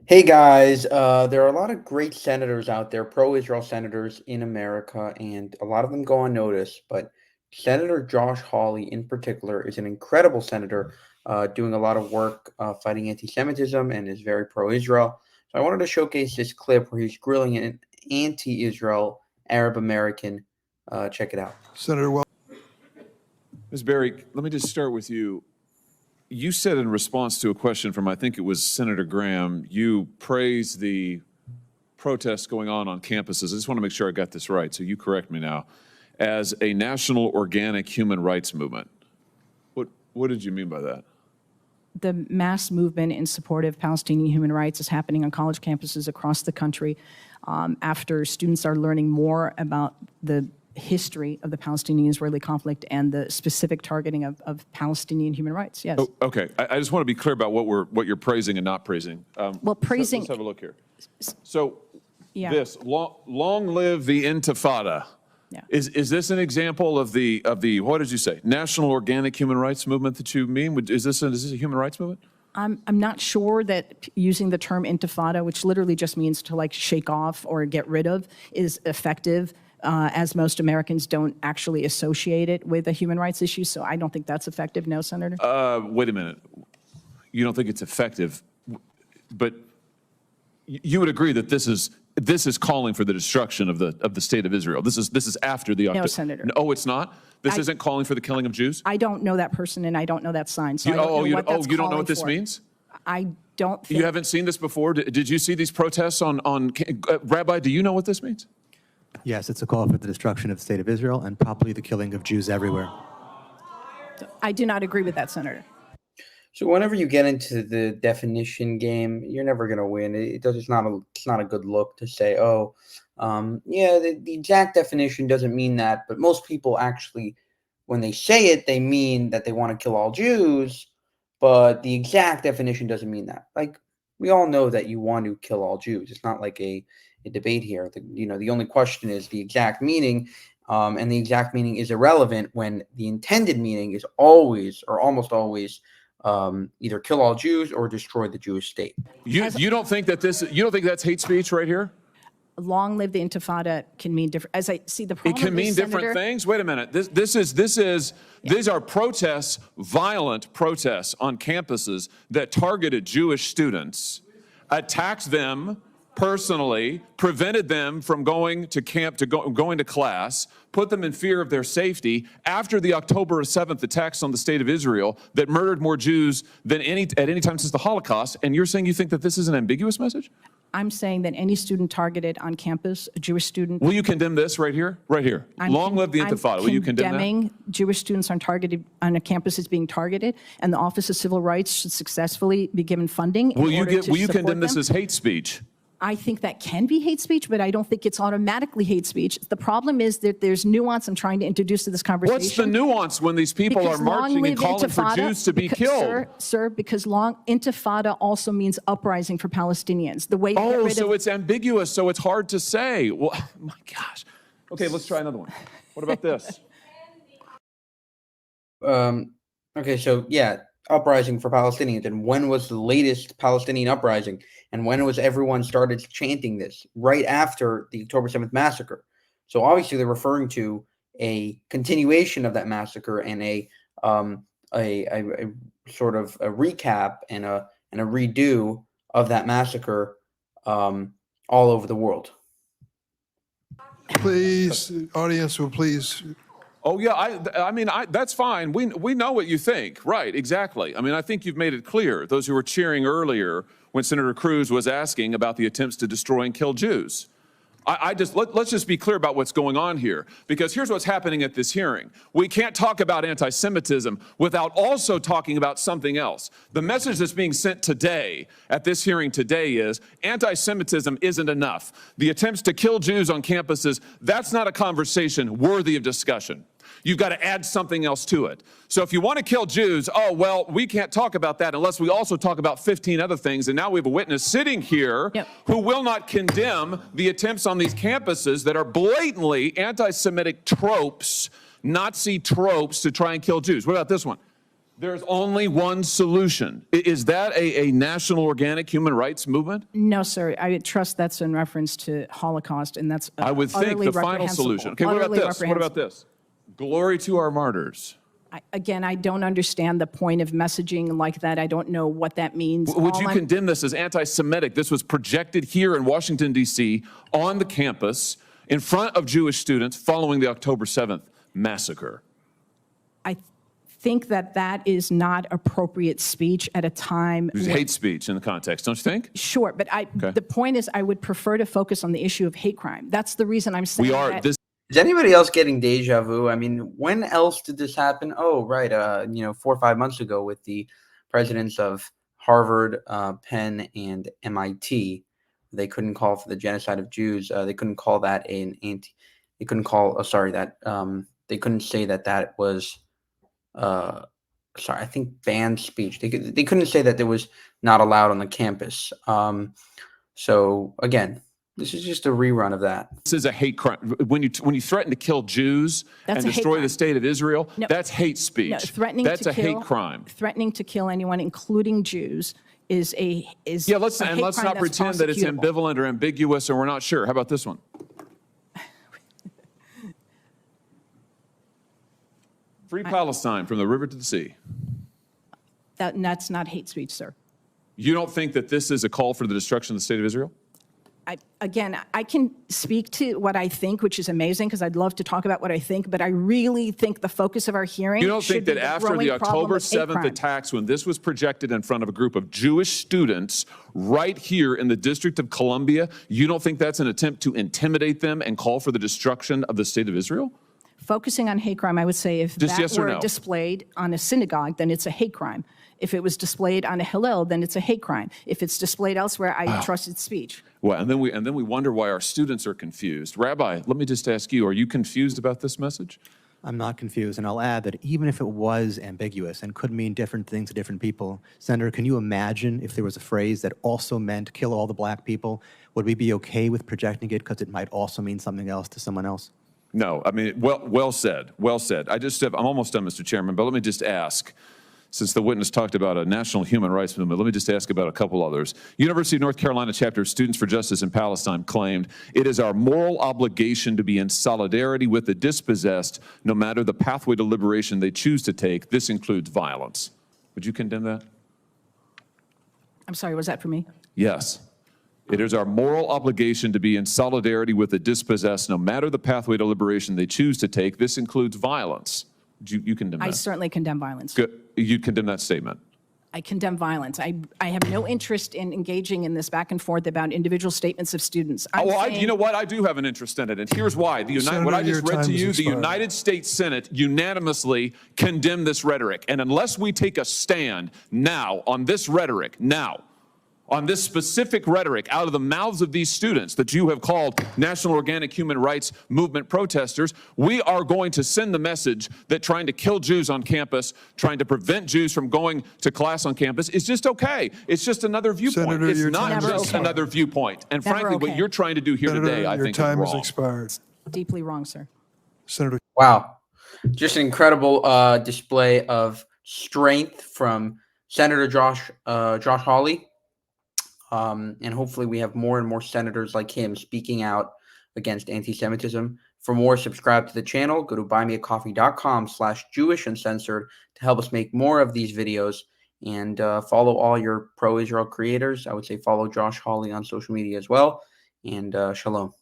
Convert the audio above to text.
Hey guys, there are a lot of great senators out there, pro-Israel senators in America, and a lot of them go unnoticed. But Senator Josh Hawley, in particular, is an incredible senator, doing a lot of work fighting anti-Semitism and is very pro-Israel. So I wanted to showcase this clip where he's grilling an anti-Israel Arab American. Check it out. Senator, well, Ms. Berry, let me just start with you. You said in response to a question from, I think it was Senator Graham, you praised the protests going on campuses. I just want to make sure I got this right, so you correct me now, as a national organic human rights movement. What did you mean by that? The mass movement in support of Palestinian human rights is happening on college campuses across the country after students are learning more about the history of the Palestinian-Israeli conflict and the specific targeting of Palestinian human rights. Yes. Oh, okay. I just want to be clear about what you're praising and not praising. Well, praising. Let's have a look here. So, yeah. This long live the Intifada. Yeah. Is this an example of the what did you say, national organic human rights movement that you mean? Is this a human rights movement? I'm not sure that using the term Intifada, which literally just means to like shake off or get rid of, is effective. As most Americans don't actually associate it with a human rights issue. So I don't think that's effective. No, Senator? Wait a minute. You don't think it's effective, but you would agree that this is calling for the destruction of the state of Israel. This is after the October. No, Senator. Oh, it's not? This isn't calling for the killing of Jews? I don't know that person and I don't know that sign. So you don't know what this means? I don't think. You haven't seen this before? Did you see these protests on Rabbi, do you know what this means? Yes, it's a call for the destruction of the state of Israel and probably the killing of Jews everywhere. I do not agree with that, Senator. So whenever you get into the definition game, you're never going to win. It's not a good look to say, oh, yeah, the exact definition doesn't mean that. But most people actually, when they say it, they mean that they want to kill all Jews. But the exact definition doesn't mean that. Like, we all know that you want to kill all Jews. It's not like a debate here. The only question is the exact meaning, and the exact meaning is irrelevant when the intended meaning is always or almost always either kill all Jews or destroy the Jewish state. You don't think that's hate speech right here? Long live the Intifada can mean different. As I see the problem, it can mean different things. Wait a minute. These are protests, violent protests on campuses that targeted Jewish students, attacked them personally, prevented them from going to camp, going to class, put them in fear of their safety after the October 7th attacks on the state of Israel that murdered more Jews than at any time since the Holocaust. And you're saying you think that this is an ambiguous message? I'm saying that any student targeted on campus, a Jewish student. Will you condemn this right here? Right here. Long live the Intifada. Will you condemn that? Condemning Jewish students on a campus is being targeted, and the Office of Civil Rights should successfully be given funding. Will you condemn this as hate speech? I think that can be hate speech, but I don't think it's automatically hate speech. The problem is that there's nuance I'm trying to introduce to this conversation. What's the nuance when these people are marching and calling for Jews to be killed? Sir, because Intifada also means uprising for Palestinians. The way you get rid so it's ambiguous, so it's hard to say. Well, oh my gosh. Okay, let's try another one. What about this? Okay, so yeah, uprising for Palestinians. And when was the latest Palestinian uprising? And when was everyone started chanting this? Right after the October 7th massacre. So obviously they're referring to a continuation of that massacre and a sort of a recap and a redo of that massacre all over the world. please, audience will please. Oh yeah, I mean that's fine. We know what you think, right? Exactly. I mean, I think you've made it clear. Those who were cheering earlier when Senator Cruz was asking about the attempts to destroy and kill Jews. Let's just be clear about what's going on here, because here's what's happening at this hearing. We can't talk about anti-Semitism without also talking about something else. The message that's being sent today at this hearing today is anti-Semitism isn't enough. The attempts to kill Jews on campuses, that's not a conversation worthy of discussion. You've got to add something else to it. So if you want to kill Jews, oh, well, we can't talk about that unless we also talk about 15 other things. And now we have a witness sitting here who will not condemn the attempts on these campuses that are blatantly anti-Semitic tropes, Nazi tropes to try and kill Jews. What about this one? There's only one solution. Is that a national organic human rights movement? No, sir. I trust that's in reference to Holocaust, and that's I would think the final solution. Okay, what about this? What about this? Glory to our martyrs. Again, I don't understand the point of messaging like that. I don't know what that means. Would you condemn this as anti-Semitic? This was projected here in Washington, D.C. on the campus in front of Jewish students following the October 7th massacre. I think that that is not appropriate speech at a time. It was hate speech in the context, don't you think? Sure, but the point is I would prefer to focus on the issue of hate crime. That's the reason I'm saying that. Is anybody else getting deja vu? I mean, when else did this happen? Oh, right. 4 or 5 months ago with the presidents of Harvard, Penn, and MIT. They couldn't call for the genocide of Jews. They couldn't call that an anti. They couldn't call. They couldn't say that was. I think banned speech. They couldn't say that it was not allowed on the campus. So again, this is just a rerun of that. This is a hate crime. When you threaten to kill Jews and destroy the state of Israel, that's hate speech. No, that's a hate crime. Threatening to kill anyone, including Jews, is let's not pretend that it's ambivalent or ambiguous or we're not sure. How about this one? Free Palestine from the river to the sea. That's not hate speech, sir. You don't think that this is a call for the destruction of the state of Israel? Again, I can speak to what I think, which is amazing because I'd love to talk about what I think, but I really think the focus of our hearing You don't think that after the October 7th attacks, when this was projected in front of a group of Jewish students right here in the District of Columbia, you don't think that's an attempt to intimidate them and call for the destruction of the state of Israel? Focusing on hate crime, I would say if that were displayed on a synagogue, then it's a hate crime. If it was displayed on a Hillel, then it's a hate crime. If it's displayed elsewhere, I trust its speech. Well, and then we wonder why our students are confused. Rabbi, let me just ask you, are you confused about this message? I'm not confused, and I'll add that even if it was ambiguous and could mean different things to different people, Senator, can you imagine if there was a phrase that also meant kill all the black people? Would we be okay with projecting it because it might also mean something else to someone else? No, I mean, well said, well said. I'm almost done, Mr. Chairman, but let me just ask, since the witness talked about a national human rights movement, let me just ask about a couple others. University of North Carolina chapter of Students for Justice in Palestine claimed, "It is our moral obligation to be in solidarity with the dispossessed, no matter the pathway to liberation they choose to take. This includes violence." Would you condemn that? I'm sorry, was that for me? Yes. It is our moral obligation to be in solidarity with the dispossessed, no matter the pathway to liberation they choose to take. This includes violence. You condemn that? I certainly condemn violence. Good. You condemn that statement? I condemn violence. I have no interest in engaging in this back and forth about individual statements of students. You know what? I do have an interest in it, and here's why. What I just read to you, the United States Senate unanimously condemned this rhetoric. And unless we take a stand now on this rhetoric, on this specific rhetoric out of the mouths of these students that you have called National Organic Human Rights Movement protesters, we are going to send the message that trying to kill Jews on campus, trying to prevent Jews from going to class on campus is just okay. It's just another viewpoint. Senator, it's not just another viewpoint. And frankly, what you're trying to do here today, I think, is wrong. Your time has expired. Deeply wrong, sir. Senator. Wow. Just an incredible display of strength from Senator Josh Hawley. And hopefully we have more and more senators like him speaking out against anti-Semitism. For more, subscribe to the channel. Go to buymeacoffee.com/JewishUncensored to help us make more of these videos. And follow all your pro-Israel creators. I would say follow Josh Hawley on social media as well. And shalom.